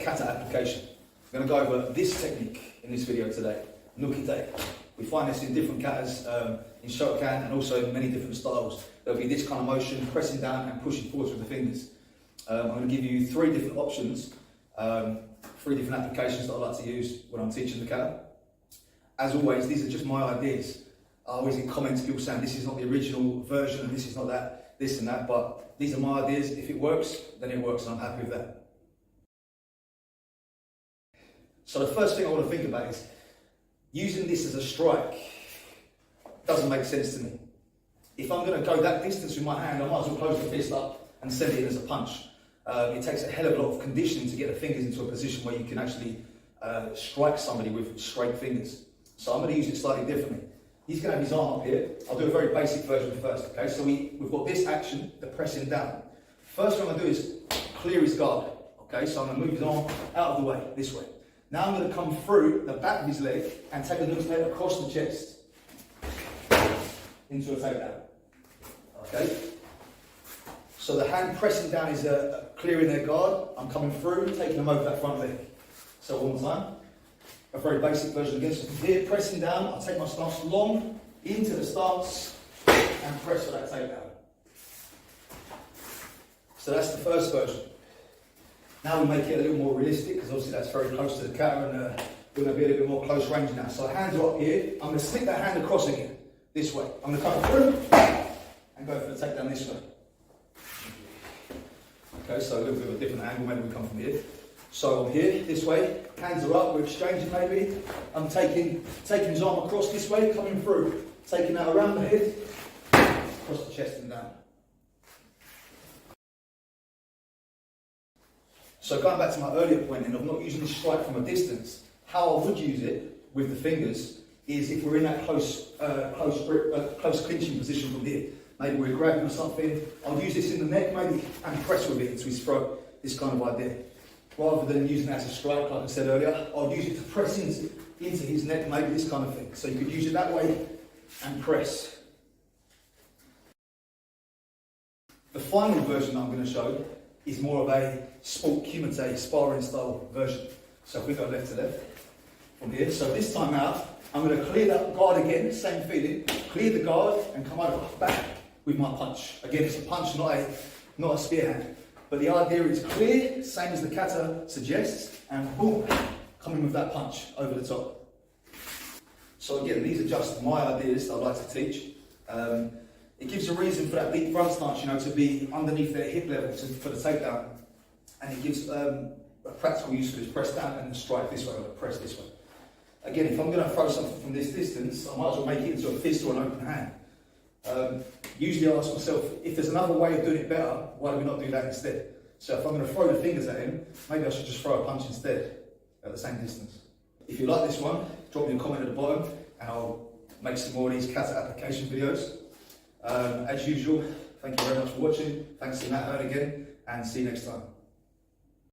kata application. I'm going to go over this technique in this video today, nukite. We find this in different katas, in Shokan, and also in many different styles. There'll be this kind of motion, pressing down and pushing forwards with the fingers. I'm going to give you 3 different options, 3 different applications that I like to use when I'm teaching the kata. As always, these are just my ideas. I always get comments, people saying this is not the original version and this is not that, this and that, but these are my ideas. If it works, then it works, and I'm happy with that. So the first thing I want to think about is using this as a strike doesn't make sense to me. If I'm going to go that distance with my hand, I might as well close the fist up and send it in as a punch. It takes a hell of a lot of conditioning to get the fingers into a position where you can actually strike somebody with straight fingers. So I'm going to use it slightly differently. He's going to have his arm up here. I'll do a very basic version first, okay? So we've got this action, the pressing down. First thing I'm going to do is clear his guard, okay? So I'm going to move his arm out of the way, this way. Now I'm going to come through the back of his leg and take a look across the chest into a takedown, okay? So the hand pressing down is clearing their guard. I'm coming through, taking them over that front leg. So one more time. A very basic version again. So from here, pressing down, I'll take my stance long into the stance and press for that takedown. So that's the first version. Now we make it a little more realistic, because obviously that's very close to the kata, and we're going to be a little bit more close range now. So hands are up here. I'm going to slip that hand across again, this way. I'm going to come through and go for the takedown this way. Okay, so a little bit of a different angle, maybe we come from here. So I'm here, this way, hands are up, we're exchanging maybe. I'm taking his arm across this way, coming through, taking that around the head, across the chest and down. So going back to my earlier point of not using this strike from a distance, how I would use it with the fingers is if we're in that close clinching position from here. Maybe we're grabbing or something, I'll use this in the neck maybe and press with it into his throat, this kind of idea. Rather than using it as a strike, like I said earlier, I'll use it to press into his neck, maybe this kind of thing. So you could use it that way and press. The final version I'm going to show is more of a sport kumite, sparring style version. So if we go left to left from here. So this time out, I'm going to clear that guard again, same feeling, clear the guard and come over back with my punch. Again, it's a punch, not a spear hand. But the idea is clear, same as the kata suggests, and boom, coming with that punch over the top. So again, these are just my ideas that I like to teach. It gives a reason for that deep front stance, to be underneath their hip level for the takedown. And it gives a practical use for this press down and the strike this way, or the press this way. Again, if I'm going to throw something from this distance, I might as well make it into a fist or an open hand. Usually I ask myself, if there's another way of doing it better, why do we not do that instead? So if I'm going to throw the fingers at him, maybe I should just throw a punch instead, at the same distance. If you like this one, drop me a comment at the bottom, and I'll make some more of these kata application videos. As usual, thank you very much for watching. Thanks to Matt again, and see you next time.